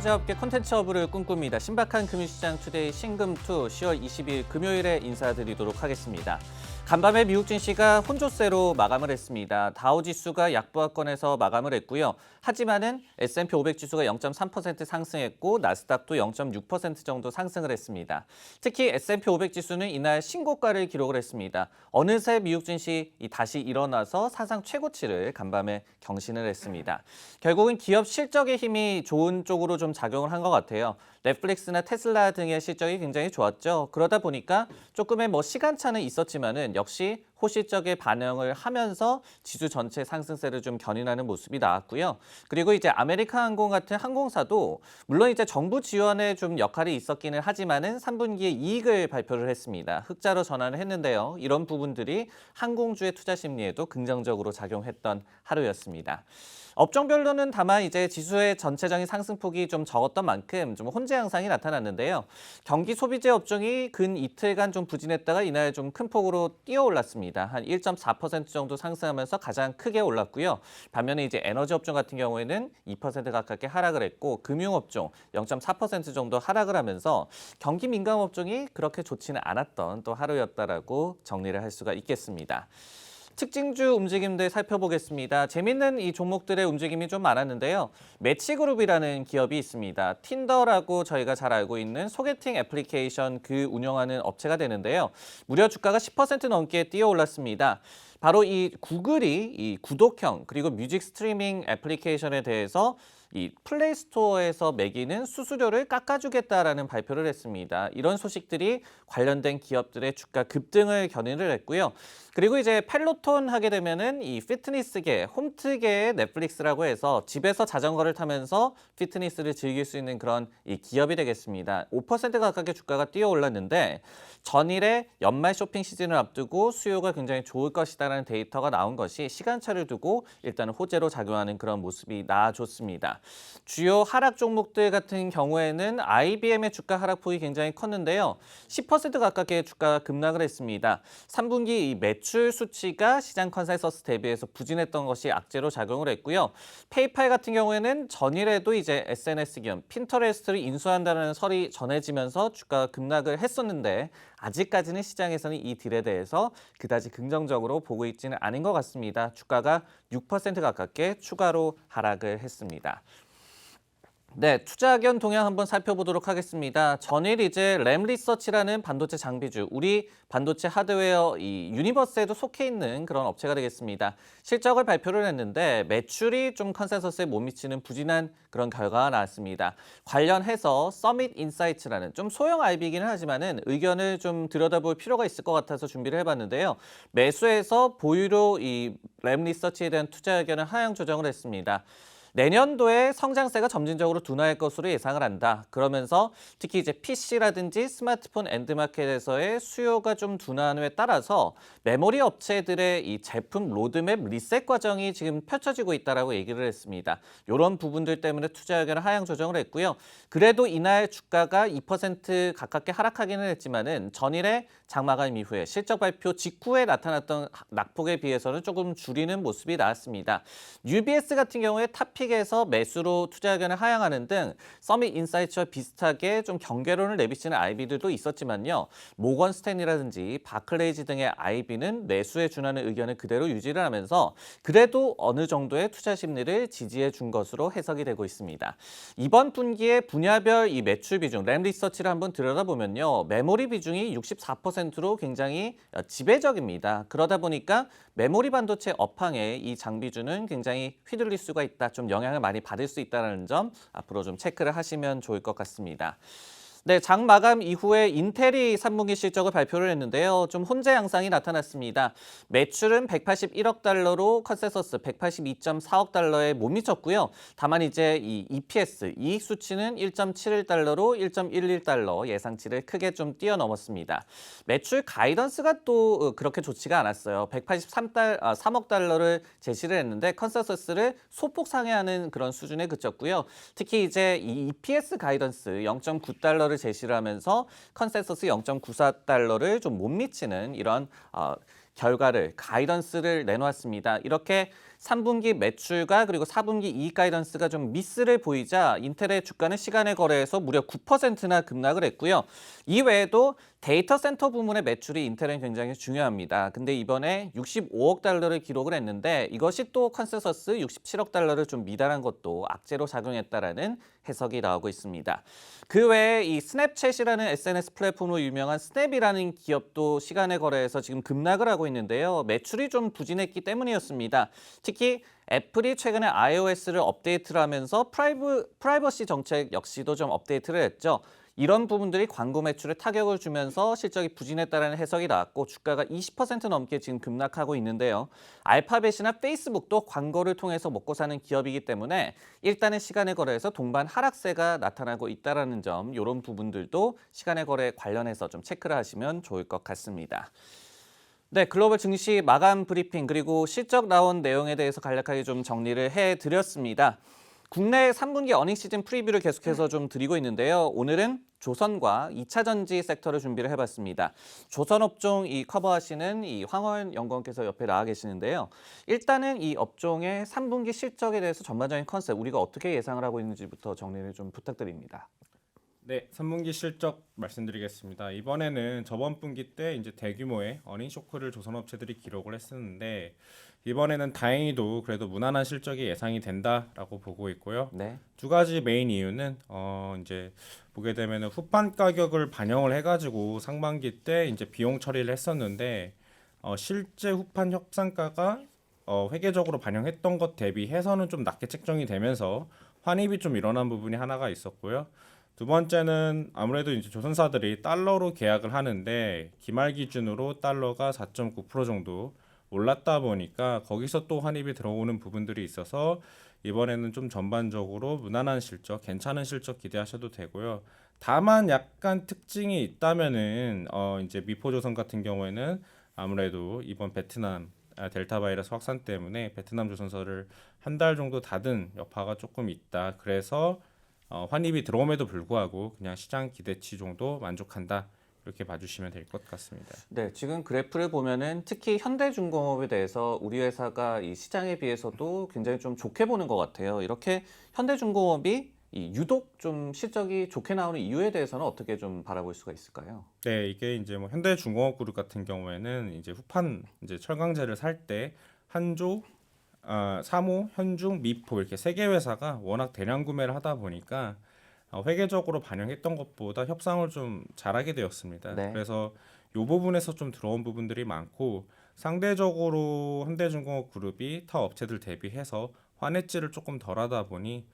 투자업계 콘텐츠 허브를 꿈꿉니다. 신박한 금융시장 투데이 신금2 10월 20일 금요일에 인사드리도록 하겠습니다. 간밤에 미국 증시가 혼조세로 마감을 했습니다. 다우지수가 약보합권에서 마감을 했고요. 하지만은 S&P 500 지수가 0.3% 상승했고 나스닥도 0.6% 정도 상승을 했습니다. 특히 S&P 500 지수는 이날 신고가를 기록을 했습니다. 어느새 미국 증시 다시 일어나서 사상 최고치를 간밤에 경신을 했습니다. 결국은 기업 실적의 힘이 좋은 쪽으로 좀 작용을 한 것 같아요. 넷플릭스나 테슬라 등의 실적이 굉장히 좋았죠. 그러다 보니까 조금의 시간차는 있었지만은 역시 호실적의 반영을 하면서 지수 전체 상승세를 좀 견인하는 모습이 나왔고요. 그리고 이제 아메리카 항공 같은 항공사도 물론 이제 정부 지원에 좀 역할이 있었기는 하지만은 3분기에 이익을 발표를 했습니다. 흑자로 전환을 했는데요. 이런 부분들이 항공주의 투자 심리에도 긍정적으로 작용했던 하루였습니다. 업종별로는 다만 이제 지수의 전체적인 상승폭이 좀 적었던 만큼 좀 혼재 양상이 나타났는데요. 경기 소비재 업종이 근 이틀간 좀 부진했다가 이날 좀 큰 폭으로 뛰어 올랐습니다. 한 1.4% 정도 상승하면서 가장 크게 올랐고요. 반면에 이제 에너지 업종 같은 경우에는 2% 가깝게 하락을 했고 금융업종 0.4% 정도 하락을 하면서 경기 민감 업종이 그렇게 좋지는 않았던 또 하루였다라고 정리를 할 수가 있겠습니다. 특징주 움직임들 살펴보겠습니다. 재밌는 이 종목들의 움직임이 좀 많았는데요. 매치그룹이라는 기업이 있습니다. 틴더라고 저희가 잘 알고 있는 소개팅 애플리케이션 그 운영하는 업체가 되는데요. 무려 주가가 10% 넘게 뛰어 올랐습니다. 바로 이 구글이 이 구독형 그리고 뮤직 스트리밍 애플리케이션에 대해서 이 플레이스토어에서 매기는 수수료를 깎아주겠다라는 발표를 했습니다. 이런 소식들이 관련된 기업들의 주가 급등을 견인을 했고요. 그리고 이제 펠로톤 하게 되면은 이 피트니스계, 홈트계의 넷플릭스라고 해서 집에서 자전거를 타면서 피트니스를 즐길 수 있는 그런 이 기업이 되겠습니다. 5% 가깝게 주가가 뛰어 올랐는데 전일에 연말 쇼핑 시즌을 앞두고 수요가 굉장히 좋을 것이다라는 데이터가 나온 것이 시간차를 두고 일단은 호재로 작용하는 그런 모습이 나아졌습니다. 주요 하락 종목들 같은 경우에는 IBM의 주가 하락폭이 굉장히 컸는데요. 10% 가깝게 주가가 급락을 했습니다. 3분기 이 매출 수치가 시장 컨센서스 대비해서 부진했던 것이 악재로 작용을 했고요. 페이팔 같은 경우에는 전일에도 이제 SNS 기업 핀터레스트를 인수한다는 설이 전해지면서 주가가 급락을 했었는데 아직까지는 시장에서는 이 딜에 대해서 그다지 긍정적으로 보고 있지는 않은 것 같습니다. 주가가 6% 가깝게 추가로 하락을 했습니다. 네, 투자 의견 동향 한번 살펴보도록 하겠습니다. 전일 이제 램리서치라는 반도체 장비주, 우리 반도체 하드웨어 이 유니버스에도 속해 있는 그런 업체가 되겠습니다. 실적을 발표를 했는데 매출이 좀 컨센서스에 못 미치는 부진한 그런 결과가 나왔습니다. 관련해서 서밋 인사이츠라는 좀 소형 IB이기는 하지만은 의견을 좀 들여다볼 필요가 있을 것 같아서 준비를 해봤는데요. 매수해서 보유로 이 램리서치에 대한 투자 의견을 하향 조정을 했습니다. 내년도에 성장세가 점진적으로 둔화할 것으로 예상을 한다. 그러면서 특히 이제 PC라든지 스마트폰 엔드마켓에서의 수요가 좀 둔화함에 따라서 메모리 업체들의 이 제품 로드맵 리셋 과정이 지금 펼쳐지고 있다라고 얘기를 했습니다. 이런 부분들 때문에 투자 의견을 하향 조정을 했고요. 그래도 이날 주가가 2% 가깝게 하락하기는 했지만은 전일에 장마감 이후에 실적 발표 직후에 나타났던 낙폭에 비해서는 조금 줄이는 모습이 나왔습니다. UBS 같은 경우에 탑픽에서 매수로 투자 의견을 하향하는 등 서밋 인사이츠와 비슷하게 좀 경계론을 내비치는 IB들도 있었지만요. 모건 스탠리라든지 바클레이즈 등의 IB는 매수에 준하는 의견을 그대로 유지를 하면서 그래도 어느 정도의 투자 심리를 지지해 준 것으로 해석이 되고 있습니다. 이번 분기에 분야별 이 매출 비중, 램리서치를 한번 들여다보면요. 메모리 비중이 64%로 굉장히 지배적입니다. 그러다 보니까 메모리 반도체 업황에 이 장비주는 굉장히 휘둘릴 수가 있다. 좀 영향을 많이 받을 수 있다는 점 앞으로 좀 체크를 하시면 좋을 것 같습니다. 네, 장 마감 이후에 인텔이 3분기 실적을 발표를 했는데요. 좀 혼재 양상이 나타났습니다. 매출은 181억 달러로 컨센서스 182.4억 달러에 못 미쳤고요. 다만 이제 이 EPS, 이익 수치는 1.71달러로 1.11달러 예상치를 크게 좀 뛰어넘었습니다. 매출 가이던스가 또 그렇게 좋지가 않았어요. 3억 달러를 제시를 했는데 컨센서스를 소폭 상회하는 그런 수준에 그쳤고요. 특히 이제 이 EPS 가이던스 0.9달러를 제시를 하면서 컨센서스 0.94달러를 좀 못 미치는 이런 결과를 가이던스를 내놓았습니다. 이렇게 3분기 매출과 그리고 4분기 이익 가이던스가 좀 미스를 보이자 인텔의 주가는 시간의 거래에서 무려 9%나 급락을 했고요. 이외에도 데이터 센터 부문의 매출이 인텔은 굉장히 중요합니다. 근데 이번에 65억 달러를 기록을 했는데 이것이 또 컨센서스 67억 달러를 좀 미달한 것도 악재로 작용했다라는 해석이 나오고 있습니다. 그 외에 이 스냅챗이라는 SNS 플랫폼으로 유명한 스냅이라는 기업도 시간의 거래에서 지금 급락을 하고 있는데요. 매출이 좀 부진했기 때문이었습니다. 특히 애플이 최근에 iOS를 업데이트를 하면서 프라이버시 정책 역시도 좀 업데이트를 했죠. 이런 부분들이 광고 매출에 타격을 주면서 실적이 부진했다는 해석이 나왔고 주가가 20% 넘게 지금 급락하고 있는데요. 알파벳이나 페이스북도 광고를 통해서 먹고 사는 기업이기 때문에 일단은 시간의 거래에서 동반 하락세가 나타나고 있다는 점, 이런 부분들도 시간의 거래 관련해서 좀 체크를 하시면 좋을 것 같습니다. 네, 글로벌 증시 마감 브리핑 그리고 실적 나온 내용에 대해서 간략하게 좀 정리를 해드렸습니다. 국내 3분기 어닝 시즌 프리뷰를 계속해서 좀 드리고 있는데요. 오늘은 조선과 2차 전지 섹터를 준비를 해봤습니다. 조선 업종 이 커버하시는 이 황원 연구원께서 옆에 나와 계시는데요. 일단은 이 업종의 3분기 실적에 대해서 전반적인 컨셉, 우리가 어떻게 예상을 하고 있는지부터 정리를 좀 부탁드립니다. 네, 3분기 실적 말씀드리겠습니다. 이번에는 저번 분기 때 이제 대규모의 어닝 쇼크를 조선업체들이 기록을 했었는데 이번에는 다행히도 그래도 무난한 실적이 예상이 된다라고 보고 있고요. 네. 두 가지 메인 이유는 이제 보게 되면은 후판 가격을 반영을 해가지고 상반기 때 이제 비용 처리를 했었는데 실제 후판 협상가가 회계적으로 반영했던 것 대비해서는 좀 낮게 책정이 되면서 환입이 좀 일어난 부분이 하나가 있었고요. 두 번째는 아무래도 이제 조선사들이 달러로 계약을 하는데 기말 기준으로 달러가 4.9% 정도 올랐다 보니까 거기서 또 환입이 들어오는 부분들이 있어서 이번에는 좀 전반적으로 무난한 실적, 괜찮은 실적 기대하셔도 되고요. 다만 약간 특징이 있다면은 이제 미포조선 같은 경우에는 아무래도 이번 베트남 델타 바이러스 확산 때문에 베트남 조선사를 한 달 정도 닫은 여파가 조금 있다. 그래서 환입이 들어옴에도 불구하고 그냥 시장 기대치 정도 만족한다. 이렇게 봐주시면 될 것 같습니다. 네, 지금 그래프를 보면은 특히 현대중공업에 대해서 우리 회사가 이 시장에 비해서도 굉장히 좀 좋게 보는 것 같아요. 이렇게 현대중공업이 이 유독 좀 실적이 좋게 나오는 이유에 대해서는 어떻게 좀 바라볼 수가 있을까요? 네, 이게 이제 뭐 현대중공업그룹 같은 경우에는 이제 후판 이제 철강제를 살 때 한조, 사모, 현중, 미포 이렇게 세 개 회사가 워낙 대량 구매를 하다 보니까 회계적으로 반영했던 것보다 협상을 좀 잘하게 되었습니다. 네. 그래서 이 부분에서 좀 들어온 부분들이 많고 상대적으로 현대중공업 그룹이 타 업체들 대비해서 환해지를 조금 덜하다 보니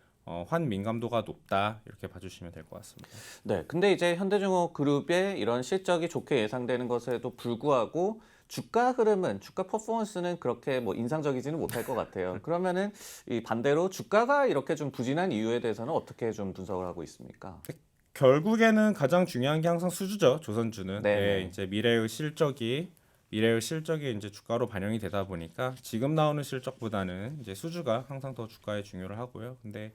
환 민감도가 높다 이렇게 봐주시면 될 것 같습니다. 네, 근데 이제 현대중공업 그룹의 이런 실적이 좋게 예상되는 것에도 불구하고 주가 흐름은, 주가 퍼포먼스는 그렇게 뭐 인상적이지는 못할 것 같아요. 그러면은 이 반대로 주가가 이렇게 좀 부진한 이유에 대해서는 어떻게 좀 분석을 하고 있습니까? 결국에는 가장 중요한 게 항상 수주죠. 조선주는 네네. 이제 미래의 실적이 이제 주가로 반영이 되다 보니까 지금 나오는 실적보다는 이제 수주가 항상 더 주가에 중요를 하고요. 근데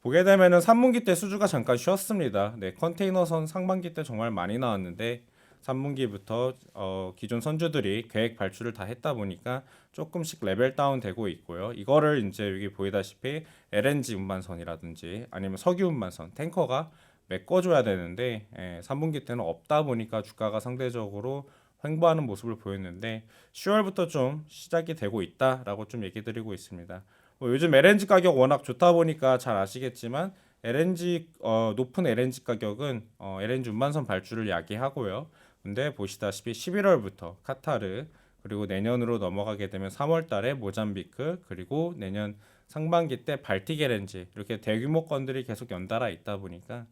보게 되면은 3분기 때 수주가 잠깐 쉬었습니다. 네, 컨테이너선 상반기 때 정말 많이 나왔는데 3분기부터 기존 선주들이 계획 발주를 다 했다 보니까 조금씩 레벨 다운 되고 있고요. 이거를 이제 여기 보이다시피 LNG 운반선이라든지 아니면 석유 운반선, 탱커가 메꿔줘야 되는데 3분기 때는 없다 보니까 주가가 상대적으로 횡보하는 모습을 보였는데 10월부터 좀 시작이 되고 있다라고 좀 얘기 드리고 있습니다. 뭐 요즘 LNG 가격 워낙 좋다 보니까 잘 아시겠지만 높은 LNG 가격은 LNG 운반선 발주를 야기하고요. 근데 보시다시피 11월부터 카타르 그리고 내년으로 넘어가게 되면 3월 달에 모잠비크 그리고 내년 상반기 때 발틱 LNG 이렇게 대규모 건들이 계속 연달아 있다 보니까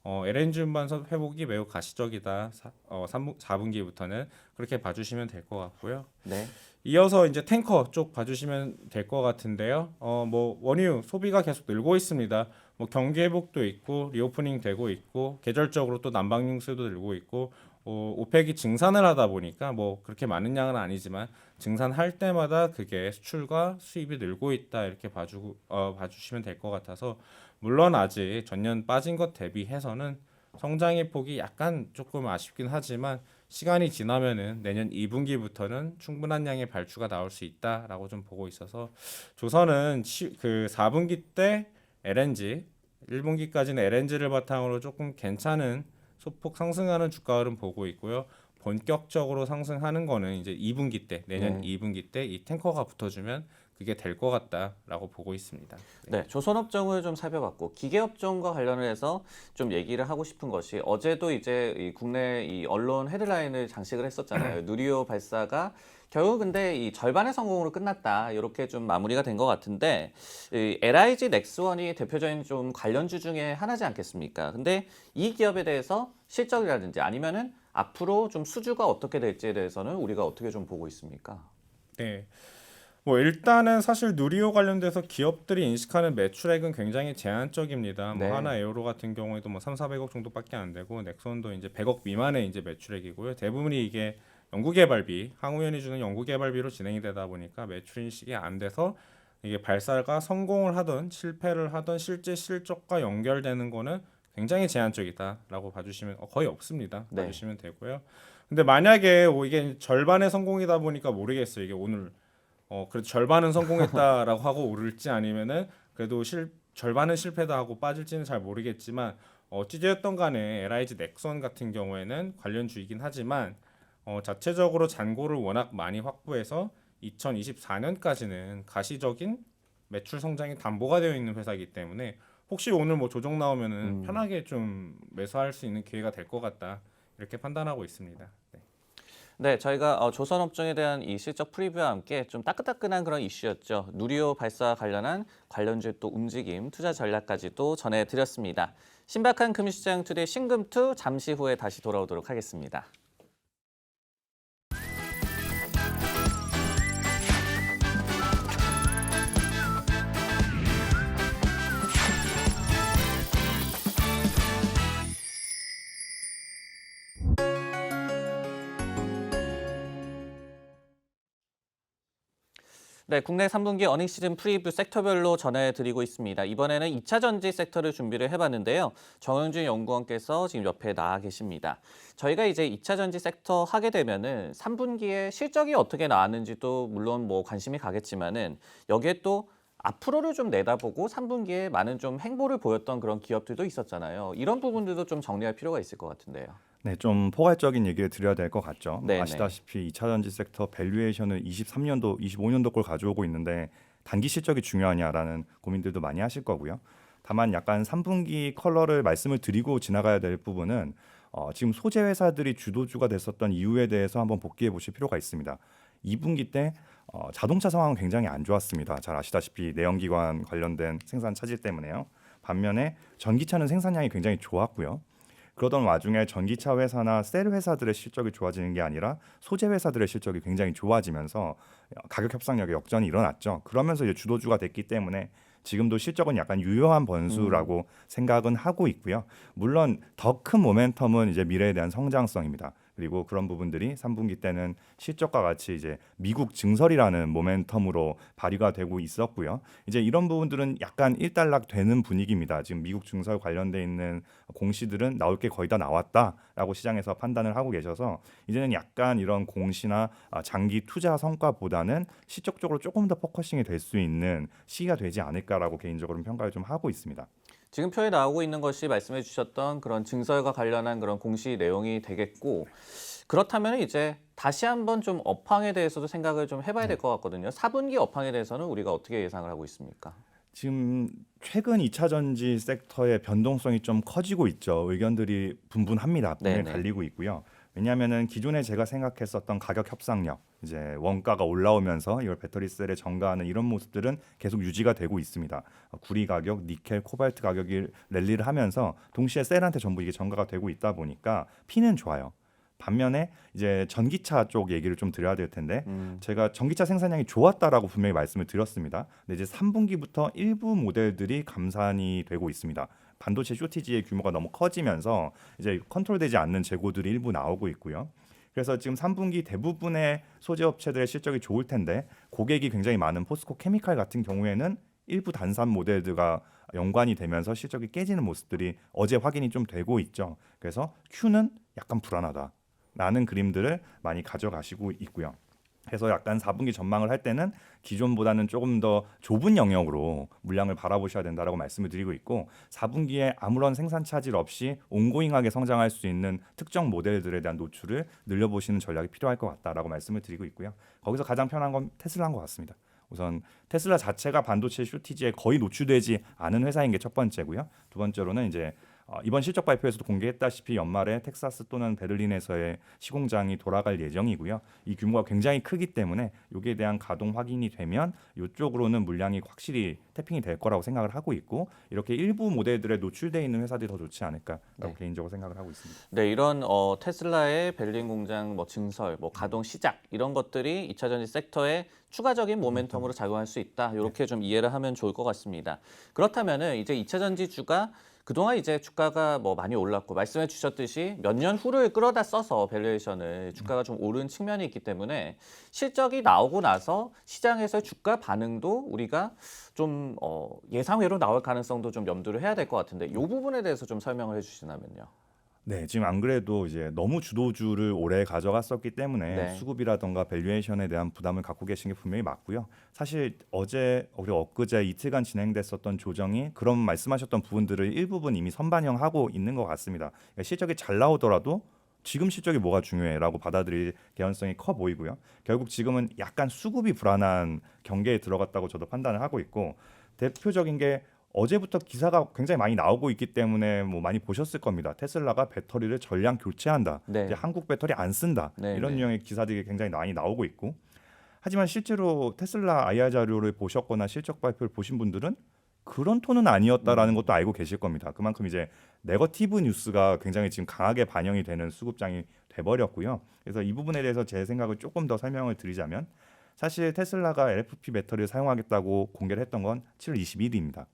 LNG 운반선 회복이 매우 가시적이다. 4분기부터는 그렇게 봐주시면 될 것 같고요. 네. 이어서 이제 탱커 쪽 봐주시면 될 것 같은데요. 뭐 원유 소비가 계속 늘고 있습니다. 뭐 경기 회복도 있고 리오프닝 되고 있고 계절적으로 또 난방 융수도 늘고 있고 오펙이 증산을 하다 보니까 뭐 그렇게 많은 양은 아니지만 증산할 때마다 그게 수출과 수입이 늘고 있다 이렇게 봐주시면 될 것 같아서 물론 아직 전년 빠진 것 대비해서는 성장의 폭이 약간 조금 아쉽긴 하지만 시간이 지나면은 내년 2분기부터는 충분한 양의 발주가 나올 수 있다라고 좀 보고 있어서 조선은 그 4분기 때 LNG, 1분기까지는 LNG를 바탕으로 조금 괜찮은 소폭 상승하는 주가 흐름 보고 있고요. 본격적으로 상승하는 거는 이제 2분기 때, 내년 네. 2분기 때 이 탱커가 붙어주면 그게 될 것 같다라고 보고 있습니다. 네, 조선업종을 좀 살펴봤고 기계업종과 관련을 해서 좀 얘기를 하고 싶은 것이 어제도 이제 이 국내 이 언론 헤드라인을 장식을 했었잖아요. 누리호 발사가 결국 근데 이 절반의 성공으로 끝났다. 이렇게 좀 마무리가 된 것 같은데 이 LIG 넥스원이 대표적인 좀 관련주 중에 하나지 않겠습니까? 근데 이 기업에 대해서 실적이라든지 아니면은 앞으로 좀 수주가 어떻게 될지에 대해서는 우리가 어떻게 좀 보고 있습니까? 네. 뭐 일단은 사실 누리호 관련돼서 기업들이 인식하는 매출액은 굉장히 제한적입니다. 뭐 네. 하나 에어로 같은 경우에도 뭐 3, 400억 정도밖에 안 되고 넥슨도 이제 100억 미만의 이제 매출액이고요. 대부분이 이게 연구개발비, 항우연이 주는 연구개발비로 진행이 되다 보니까 매출 인식이 안 돼서 이게 발사가 성공을 하든 실패를 하든 실제 실적과 연결되는 거는 굉장히 제한적이다라고 봐주시면 거의 없습니다. 네. 봐주시면 되고요. 근데 만약에 이게 절반의 성공이다 보니까 모르겠어요. 이게 오늘 그래도 절반은 성공했다라고 하고 오를지 아니면은 그래도 절반은 실패다 하고 빠질지는 잘 모르겠지만 어찌되었던 간에 LIG 넥선 같은 경우에는 관련주이긴 하지만 자체적으로 잔고를 워낙 많이 확보해서 2024년까지는 가시적인 매출 성장이 담보가 되어 있는 회사이기 때문에 혹시 오늘 뭐 조정 나오면은 편하게 좀 매수할 수 있는 기회가 될 것 같다 이렇게 판단하고 있습니다. 네. 네, 저희가 조선업종에 대한 이 실적 프리뷰와 함께 좀 따끈따끈한 그런 이슈였죠. 누리호 발사 관련한 관련주의 또 움직임, 투자 전략까지도 전해드렸습니다. 신박한 금융시장 투데이 신금2 잠시 후에 다시 돌아오도록 하겠습니다. 네, 국내 3분기 어닝 시즌 프리뷰 섹터별로 전해드리고 있습니다. 이번에는 2차 전지 섹터를 준비를 해봤는데요. 정영준 연구원께서 지금 옆에 나와 계십니다. 저희가 이제 2차 전지 섹터 하게 되면은 3분기에 실적이 어떻게 나왔는지도 물론 뭐 관심이 가겠지만은 여기에 또 앞으로를 좀 내다보고 3분기에 많은 좀 행보를 보였던 그런 기업들도 있었잖아요. 이런 부분들도 좀 정리할 필요가 있을 것 같은데요. 네, 좀 포괄적인 얘기를 드려야 될 것 같죠. 네네. 아시다시피 2차 전지 섹터 밸류에이션을 23년도, 25년도 걸 가져오고 있는데 단기 실적이 중요하냐라는 고민들도 많이 하실 거고요. 다만 약간 3분기 컬러를 말씀을 드리고 지나가야 될 부분은 지금 소재 회사들이 주도주가 됐었던 이유에 대해서 한번 복귀해 보실 필요가 있습니다. 2분기 때 자동차 상황은 굉장히 안 좋았습니다. 잘 아시다시피 내연기관 관련된 생산 차질 때문에요. 반면에 전기차는 생산량이 굉장히 좋았고요. 그러던 와중에 전기차 회사나 셀 회사들의 실적이 좋아지는 게 아니라 소재 회사들의 실적이 굉장히 좋아지면서 가격 협상력의 역전이 일어났죠. 그러면서 이제 주도주가 됐기 때문에 지금도 실적은 약간 유효한 번수라고 생각은 하고 있고요. 물론 더 큰 모멘텀은 이제 미래에 대한 성장성입니다. 그리고 그런 부분들이 3분기 때는 실적과 같이 이제 미국 증설이라는 모멘텀으로 발휘가 되고 있었고요. 이제 이런 부분들은 약간 일단락 되는 분위기입니다. 지금 미국 증설 관련돼 있는 공시들은 나올 게 거의 다 나왔다라고 시장에서 판단을 하고 계셔서 이제는 약간 이런 공시나 장기 투자 성과보다는 실적적으로 조금 더 포커싱이 될 수 있는 시기가 되지 않을까라고 개인적으로는 평가를 좀 하고 있습니다. 지금 표에 나오고 있는 것이 말씀해 주셨던 그런 증설과 관련한 그런 공시 내용이 되겠고 그렇다면 이제 다시 한번 좀 업황에 대해서도 생각을 좀 해봐야 될 것 같거든요. 4분기 업황에 대해서는 우리가 어떻게 예상을 하고 있습니까? 지금 최근 2차 전지 섹터의 변동성이 좀 커지고 있죠. 의견들이 분분합니다. 분명히 네네. 갈리고 있고요. 왜냐하면은 기존에 제가 생각했었던 가격 협상력, 이제 원가가 올라오면서 이걸 배터리셀에 전가하는 이런 모습들은 계속 유지가 되고 있습니다. 구리 가격, 니켈, 코발트 가격이 랠리를 하면서 동시에 셀한테 전부 이게 전가가 되고 있다 보니까 피는 좋아요. 반면에 이제 전기차 쪽 얘기를 좀 드려야 될 텐데 제가 전기차 생산량이 좋았다라고 분명히 말씀을 드렸습니다. 근데 이제 3분기부터 일부 모델들이 감산이 되고 있습니다. 반도체 쇼티지의 규모가 너무 커지면서 이제 컨트롤되지 않는 재고들이 일부 나오고 있고요. 그래서 지금 3분기 대부분의 소재 업체들의 실적이 좋을 텐데 고객이 굉장히 많은 포스코 케미칼 같은 경우에는 일부 단순 모델들과 연관이 되면서 실적이 깨지는 모습들이 어제 확인이 좀 되고 있죠. 그래서 Q는 약간 불안하다라는 그림들을 많이 가져가시고 있고요. 그래서 약간 4분기 전망을 할 때는 기존보다는 조금 더 좁은 영역으로 물량을 바라보셔야 된다라고 말씀을 드리고 있고 4분기에 아무런 생산 차질 없이 온고잉하게 성장할 수 있는 특정 모델들에 대한 노출을 늘려보시는 전략이 필요할 것 같다라고 말씀을 드리고 있고요. 거기서 가장 편한 건 테슬라인 것 같습니다. 우선 테슬라 자체가 반도체 쇼티지에 거의 노출되지 않은 회사인 게 첫 번째고요. 두 번째로는 이제 이번 실적 발표에서도 공개했다시피 연말에 텍사스 또는 베를린에서의 시공장이 돌아갈 예정이고요. 이 규모가 굉장히 크기 때문에 여기에 대한 가동 확인이 되면 이쪽으로는 물량이 확실히 태핑이 될 거라고 생각을 하고 있고 이렇게 일부 모델들에 노출되어 있는 회사들이 더 좋지 않을까라고 개인적으로 생각을 하고 있습니다. 네, 이런 테슬라의 베를린 공장 증설, 가동 시작 이런 것들이 2차 전지 섹터에 추가적인 모멘텀으로 작용할 수 있다. 이렇게 좀 이해를 하면 좋을 것 같습니다. 그렇다면은 이제 2차 전지주가 그동안 이제 주가가 많이 올랐고 말씀해 주셨듯이 몇 년 후를 끌어다 써서 밸류에이션을 주가가 좀 오른 측면이 있기 때문에 실적이 나오고 나서 시장에서의 주가 반응도 우리가 좀 예상외로 나올 가능성도 좀 염두를 해야 될 것 같은데 이 부분에 대해서 좀 설명을 해주시나면요. 네, 지금 안 그래도 이제 너무 주도주를 오래 가져갔었기 때문에 네. 수급이라던가 밸류에이션에 대한 부담을 갖고 계신 게 분명히 맞고요. 사실 어제 그리고 엊그제 이틀간 진행됐었던 조정이 그런 말씀하셨던 부분들을 일부분 이미 선반영하고 있는 것 같습니다. 그러니까 실적이 잘 나오더라도 지금 실적이 뭐가 중요해라고 받아들일 개연성이 커 보이고요. 결국 지금은 약간 수급이 불안한 경계에 들어갔다고 저도 판단을 하고 있고 대표적인 게 어제부터 기사가 굉장히 많이 나오고 있기 때문에 많이 보셨을 겁니다. 테슬라가 배터리를 전량 교체한다. 네. 이제 한국 배터리 안 쓴다. 네, 이런 네. 유형의 기사들이 굉장히 많이 나오고 있고 하지만 실제로 테슬라 IR 자료를 보셨거나 실적 발표를 보신 분들은 그런 톤은 아니었다라는 것도 알고 계실 겁니다. 그만큼 이제 네거티브 뉴스가 굉장히 지금 강하게 반영이 되는 수급장이 돼버렸고요. 그래서 이 부분에 대해서 제 생각을 조금 더 설명을 드리자면 사실 테슬라가 LFP 배터리를 사용하겠다고 공개를 했던 건 7월 21일입니다.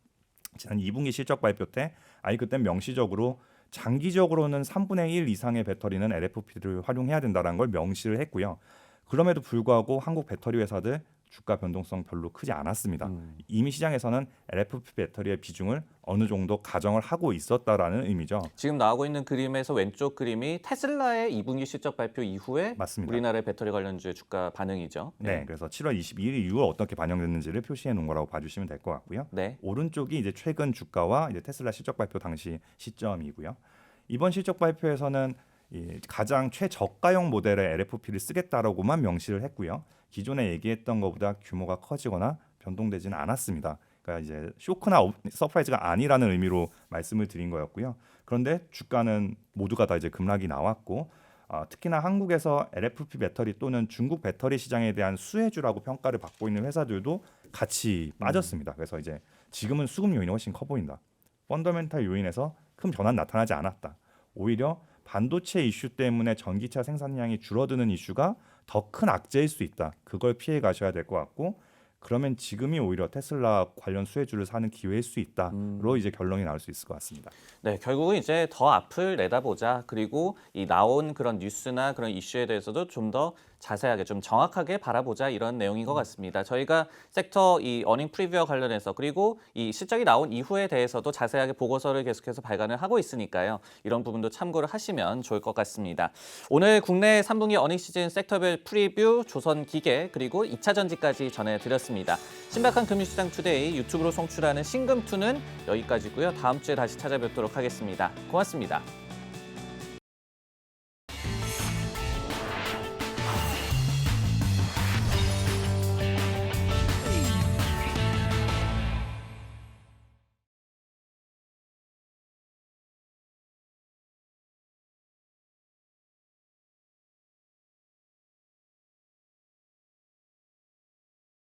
지난 2분기 실적 발표 때 그때 명시적으로 장기적으로는 3분의 1 이상의 배터리는 LFP를 활용해야 된다는 걸 명시를 했고요. 그럼에도 불구하고 한국 배터리 회사들 주가 변동성 별로 크지 않았습니다. 이미 시장에서는 LFP 배터리의 비중을 어느 정도 가정을 하고 있었다라는 의미죠. 지금 나오고 있는 그림에서 왼쪽 그림이 테슬라의 2분기 실적 발표 이후에 맞습니다. 우리나라의 배터리 관련주의 주가 반응이죠. 네, 그래서 7월 22일 이후 어떻게 반영됐는지를 표시해 놓은 거라고 봐주시면 될 것 같고요. 네. 오른쪽이 이제 최근 주가와 이제 테슬라 실적 발표 당시 시점이고요. 이번 실적 발표에서는 가장 최저가형 모델의 LFP를 쓰겠다라고만 명시를 했고요. 기존에 얘기했던 것보다 규모가 커지거나 변동되지는 않았습니다. 그러니까 이제 쇼크나 서프라이즈가 아니라는 의미로 말씀을 드린 거였고요. 그런데 주가는 모두가 다 이제 급락이 나왔고 특히나 한국에서 LFP 배터리 또는 중국 배터리 시장에 대한 수혜주라고 평가를 받고 있는 회사들도 같이 빠졌습니다. 그래서 이제 지금은 수급 요인이 훨씬 커 보인다. 펀더멘탈 요인에서 큰 변화는 나타나지 않았다. 오히려 반도체 이슈 때문에 전기차 생산량이 줄어드는 이슈가 더 큰 악재일 수 있다. 그걸 피해 가셔야 될 것 같고 그러면 지금이 오히려 테슬라 관련 수혜주를 사는 기회일 수 있다로 이제 결론이 나올 수 있을 것 같습니다. 네, 결국은 이제 더 앞을 내다보자. 그리고 이 나온 그런 뉴스나 그런 이슈에 대해서도 좀 더 자세하게 좀 정확하게 바라보자 이런 내용인 것 같습니다. 저희가 섹터 이 어닝 프리뷰와 관련해서 그리고 이 실적이 나온 이후에 대해서도 자세하게 보고서를 계속해서 발간을 하고 있으니까요. 이런 부분도 참고를 하시면 좋을 것 같습니다. 오늘 국내 3분기 어닝 시즌 섹터별 프리뷰, 조선기계 그리고 2차 전지까지 전해드렸습니다. 신박한 금융시장 투데이 유튜브로 송출하는 신금2는 여기까지고요. 다음 주에 다시 찾아뵙도록 하겠습니다. 고맙습니다.